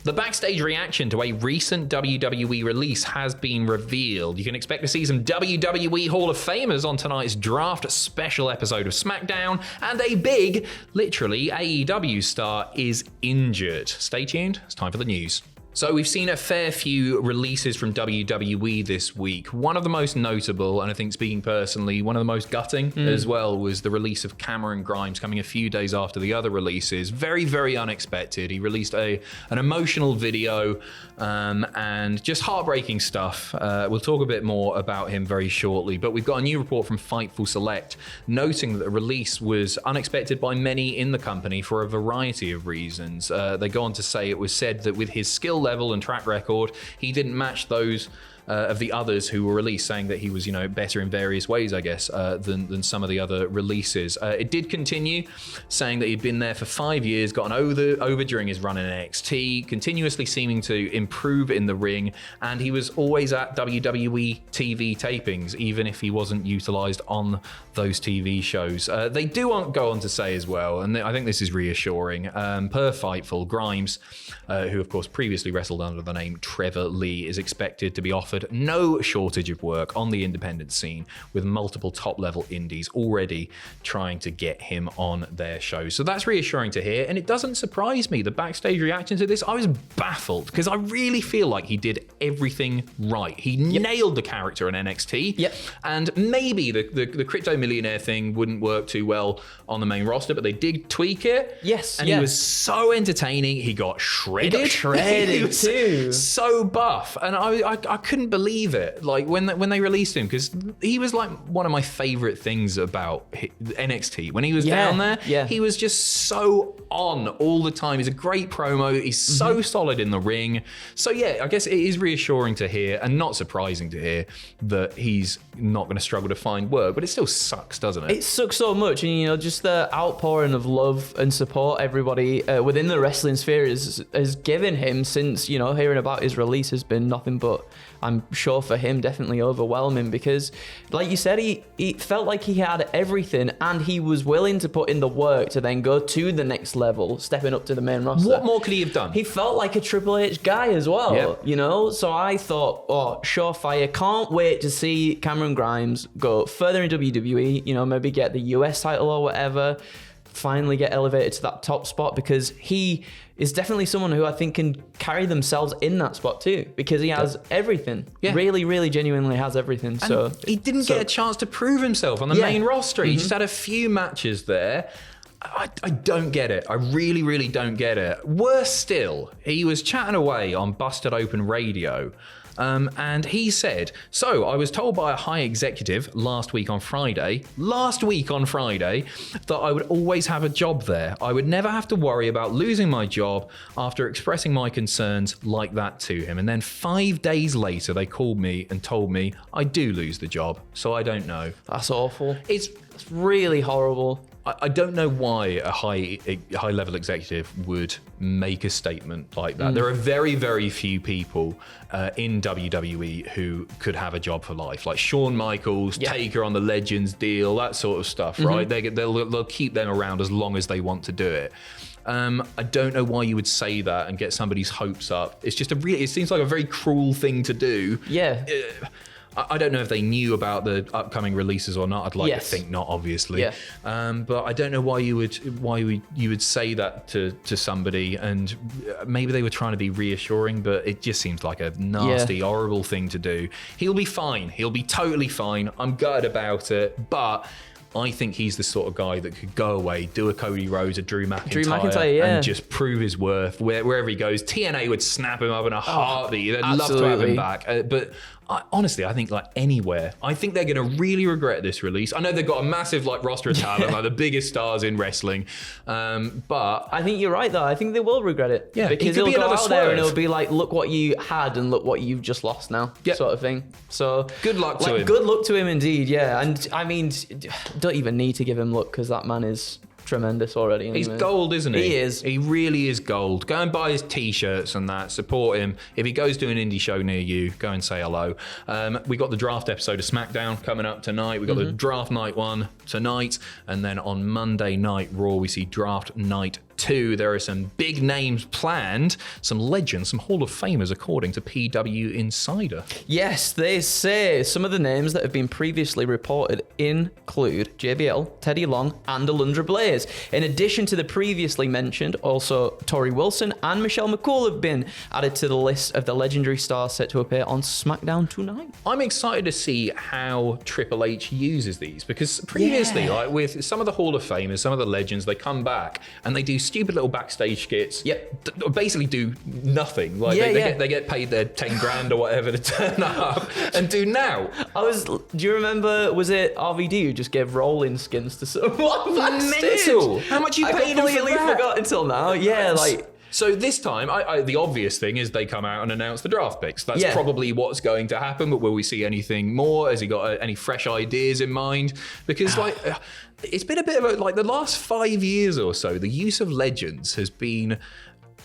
The backstage reaction to a recent WWE release has been revealed. You can expect to see some WWE Hall of Famers on tonight's draft special episode of SmackDown, and a big, literally, AEW star is injured. Stay tuned, it's time for the news. So we've seen a fair few releases from WWE this week. One of the most notable, and I think speaking personally, one of the most gutting as well, was the release of Cameron Grimes coming a few days after the other releases. Very, very unexpected. He released an emotional video and just heartbreaking stuff. We'll talk a bit more about him very shortly, but we've got a new report from Fightful Select noting that the release was unexpected by many in the company for a variety of reasons. They go on to say it was said that with his skill level and track record, he didn't match those of the others who were released, saying that he was, better in various ways, I guess, than some of the other releases. It did continue, saying that he'd been there for 5 years, gotten over during his run in NXT, continuously seeming to improve in the ring, and he was always at WWE TV tapings, even if he wasn't utilized on those TV shows. They do go on to say as well, and I think this is reassuring, per Fightful, Grimes, who of course previously wrestled under the name Trevor Lee, is expected to be offered no shortage of work on the independent scene, with multiple top-level indies already trying to get him on their shows. So that's reassuring to hear, and it doesn't surprise me. The backstage reaction to this, I was baffled, because I really feel like he did everything right. He nailed the character in NXT, and maybe the crypto millionaire thing wouldn't work too well on the main roster, but they did tweak it. And he was so entertaining. He got shredded. He was too. So buff, and I couldn't believe it. Like when they released him, because he was like one of my favorite things about NXT when he was down there. He was just so on all the time. He's a great promo. He's so solid in the ring. So yeah, I guess it is reassuring to hear, and not surprising to hear, that he's not going to struggle to find work. But it still sucks, doesn't it? It sucks so much, and just the outpouring of love and support everybody within the wrestling sphere has given him since hearing about his release has been nothing but, I'm sure for him, definitely overwhelming, because like you said, he felt like he had everything, and he was willing to put in the work to then go to the next level, stepping up to the main roster. What more could he have done? He felt like a Triple H guy as well, so I thought, surefire, can't wait to see Cameron Grimes go further in WWE, maybe get the US title or whatever, finally get elevated to that top spot, because he is definitely someone who I think can carry themselves in that spot too, because he has everything. Really, really genuinely has everything. And so he didn't get a chance to prove himself on the main roster. He just had a few matches there. I don't get it. I really, really don't get it. Worse still, he was chatting away on Busted Open Radio. And he said, so I was told by a high executive last week on Friday, that I would always have a job there. I would never have to worry about losing my job after expressing my concerns like that to him. And then 5 days later, they called me and told me I do lose the job. So I don't know. That's awful. It's really horrible. I don't know why a high-level executive would make a statement like that. There are very, very few people in WWE who could have a job for life, like Shawn Michaels, Taker on the Legends deal, that sort of stuff, right? They'll keep them around as long as they want to do it. I don't know why you would say that and get somebody's hopes up. It's just it seems like a very cruel thing to do. I don't know if they knew about the upcoming releases or not. I'd like to think not, obviously. But I don't know why you would say that to somebody, and maybe they were trying to be reassuring, but it just seems like a nasty, horrible thing to do. He'll be fine. He'll be totally fine. I'm gutted about it, but I think he's the sort of guy that could go away, do a Cody Rhodes, a Drew McIntyre, and just prove his worth wherever he goes. TNA would snap him up in a heartbeat. They'd love to have him back. But honestly, I think anywhere. I think they're going to really regret this release. I know they've got a massive roster of talent, like the biggest stars in wrestling. But I think you're right, though. I think they will regret it. Yeah, because it'll be go out there and it'll be like, look what you had and look what you've just lost now, sort of thing. So good luck to him. Good luck to him, indeed. Yeah, and I mean, don't even need to give him luck, because that man is tremendous already. Anyway. He's gold, isn't he? He is. He really is gold. Go and buy his t-shirts and that. Support him. If he goes to an indie show near you, go and say hello. We got the draft episode of SmackDown coming up tonight. We got the draft night one tonight. And then on Monday Night Raw, we see Draft Night 2. There are some big names planned, some legends, some Hall of Famers, according to PW Insider. Yes, they say some of the names that have been previously reported include JBL, Teddy Long, and Alundra Blaze. In addition to the previously mentioned, also Tori Wilson and Michelle McCool have been added to the list of the legendary stars set to appear on SmackDown tonight. I'm excited to see how Triple H uses these, because previously, like with some of the Hall of Famers, some of the legends, they come back and they do stupid little backstage skits. Yep. Basically do nothing. Like they get paid their 10 grand or whatever to turn up and do now. Do you remember, was it RVD who just gave rolling skins to someone backstage? Mental. How much you paid him for that? Forgot until now. Yeah, like... So this time, the obvious thing is they come out and announce the draft picks. That's probably what's going to happen, but will we see anything more? Has he got any fresh ideas in mind? Because it's been a bit of the last 5 years or so, the use of legends has been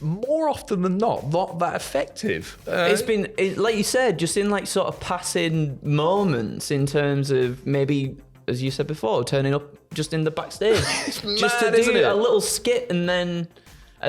more often than not that effective. It's been, like you said, just in like sort of passing moments in terms of maybe, as you said before, turning up just in the backstage. Just to do a little skit and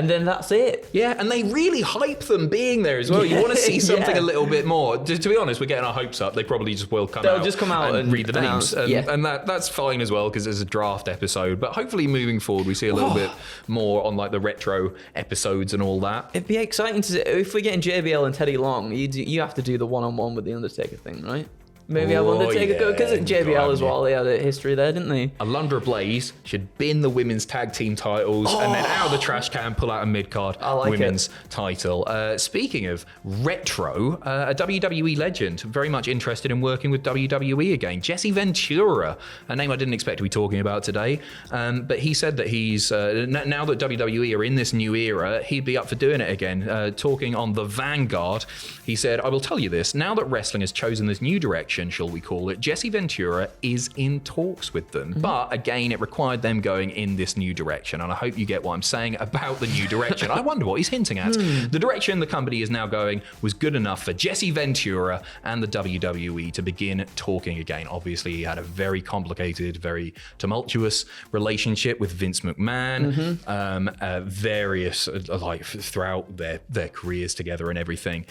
then that's it. Yeah, and they really hype them being there as well. You want to see something a little bit more. To be honest, we're getting our hopes up. They probably just will come out. They'll just come out and read the names. And that's fine as well, because there's a draft episode. But hopefully moving forward, we see a little bit more on like the retro episodes and all that. It'd be exciting to see. If we're getting JBL and Teddy Long, you have to do the one-on-one with the Undertaker thing, right? Maybe have Undertaker go, because JBL as well, they had a history there, didn't they? Alundra Blaze should bin the women's tag team titles and then out of the trash can pull out a mid-card women's title. Speaking of retro, a WWE legend, very much interested in working with WWE again. Jesse Ventura, a name I didn't expect to be talking about today, but he said that he's, now that WWE are in this new era, he'd be up for doing it again. Talking on The Vanguard, he said, "I will tell you this, now that wrestling has chosen this new direction, shall we call it, Jesse Ventura is in talks with them." But again, it required them going in this new direction. And I hope you get what I'm saying about the new direction. I wonder what he's hinting at. The direction the company is now going was good enough for Jesse Ventura and the WWE to begin talking again. Obviously, he had a very complicated, very tumultuous relationship with Vince McMahon, various, like throughout their careers together and everything.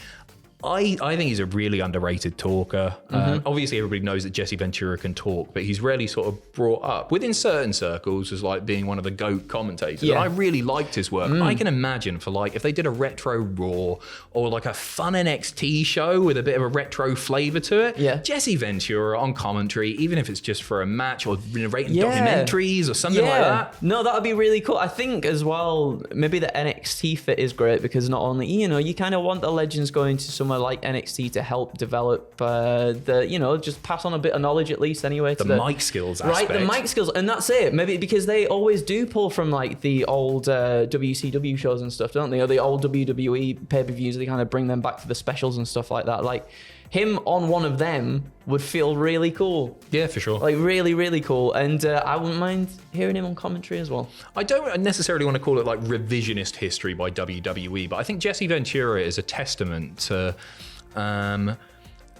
I think he's a really underrated talker. Obviously, everybody knows that Jesse Ventura can talk, but he's rarely sort of brought up within certain circles as like being one of the GOAT commentators. And I really liked his work. I can imagine for like if they did a retro Raw or like a fun NXT show with a bit of a retro flavor to it. Jesse Ventura on commentary, even if it's just for a match or narrating documentaries or something like that. No, that would be really cool. I think as well, maybe the NXT fit is great because not only, you kind of want the legends going to some like NXT to help develop just pass on a bit of knowledge at least anyway. The mic skills aspect. Right, the mic skills. And that's it. Maybe because they always do pull from like the old WCW shows and stuff, don't they? Or the old WWE pay-per-views, they kind of bring them back for the specials and stuff like that. Like him on one of them would feel really cool. Yeah, for sure. Like really, really cool. And I wouldn't mind hearing him on commentary as well. I don't necessarily want to call it like revisionist history by WWE, but I think Jesse Ventura is a testament to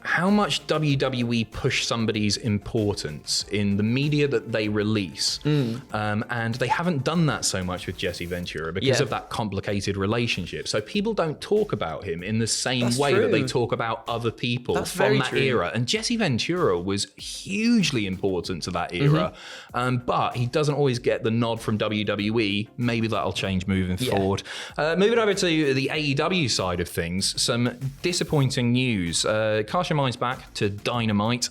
how much WWE push somebody's importance in the media that they release. And they haven't done that so much with Jesse Ventura because of that complicated relationship. So people don't talk about him in the same way that they talk about other people from that era. And Jesse Ventura was hugely important to that era. But he doesn't always get the nod from WWE. Maybe that'll change moving forward. Moving over to the AEW side of things, some disappointing news. Cast your minds back to Dynamite.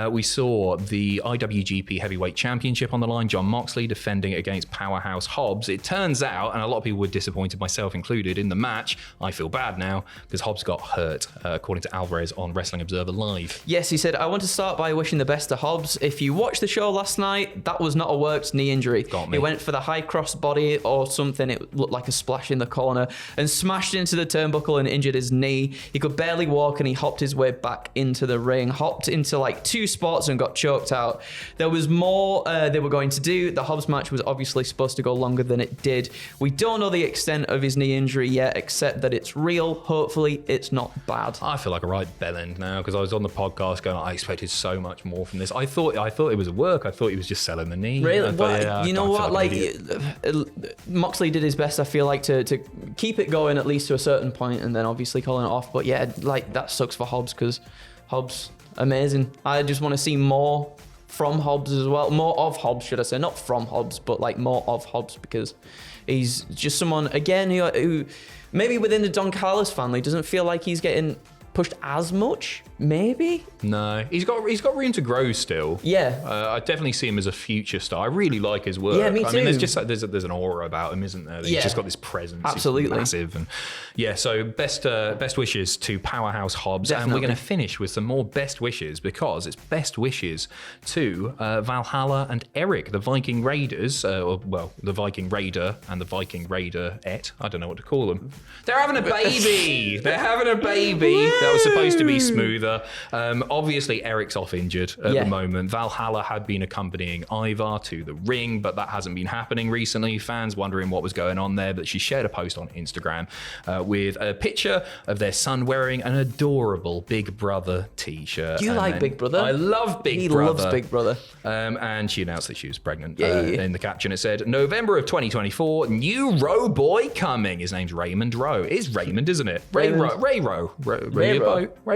We saw the IWGP Heavyweight Championship on the line. Jon Moxley defending against Powerhouse Hobbs. It turns out, and a lot of people were disappointed, myself included, in the match. I feel bad now because Hobbs got hurt, according to Alvarez on Wrestling Observer Live. Yes, he said, "I want to start by wishing the best to Hobbs. If you watched the show last night, that was not a worked knee injury. He went for the high cross body or something. It looked like a splash in the corner and smashed into the turnbuckle and injured his knee. He could barely walk and he hopped his way back back into the ring, hopped into like 2 spots and got choked out. There was more they were going to do. The Hobbs match was obviously supposed to go longer than it did. We don't know the extent of his knee injury yet, except that it's real. Hopefully it's not bad. I feel like a right bellend now because I was on the podcast going, I expected so much more from this. I thought it was a work. I thought he was just selling the knee. Really? Thought, well, you know what? Like Moxley did his best, I feel like, to keep it going at least to a certain point, and then obviously calling it off. But yeah, like that sucks for Hobbs because Hobbs, amazing. I just want to see more from Hobbs as well. More of Hobbs, should I say? Not from Hobbs, but like more of Hobbs, because he's just someone, again, who maybe within the Don Callis family doesn't feel like he's getting pushed as much, maybe. No, he's got room to grow still. Yeah, I definitely see him as a future star. I really like his work. Yeah, me too. I mean, there's just like, there's an aura about him, isn't there? He's just got this presence. Absolutely. He's massive, and yeah. So best wishes to Powerhouse Hobbs, Definitely. and we're going to finish with some more best wishes because it's best wishes to Valhalla and Eric, the Viking Raiders. The Viking Raider and the Viking Raider-ette. I don't know what to call them. They're having a baby. They're having a baby. That was supposed to be smoother. Obviously, Eric's off injured at the moment. Valhalla had been accompanying Ivar to the ring, but that hasn't been happening recently. Fans wondering what was going on there, but she shared a post on Instagram with a picture of their son wearing an adorable Big Brother t-shirt. You like Big Brother? I love Big Brother. He Brother. loves Big Brother. And she announced that she was pregnant. Yeah. In the caption, it said, November of 2024, new Rowe boy coming. His name's Raymond Rowe. It is Raymond, isn't it? Ray Rowe. Ray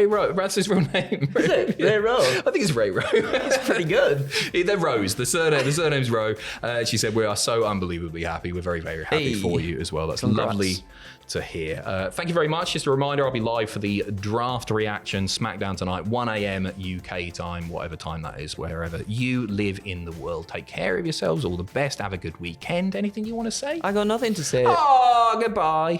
Rowe. That's his real name. Is it? Ray Rowe? I think it's Ray Rowe. It's pretty good. They're Rose. The surname's Rowe. She said, we are so unbelievably happy. We're very, very happy for you as well. That's lovely to hear. Thank you very much. Just a reminder, I'll be live for the draft reaction SmackDown tonight, 1 a.m. UK time, whatever time that is, wherever you live in the world. Take care of yourselves. All the best. Have a good weekend. Anything you want to say? I got nothing to say. Oh, goodbye.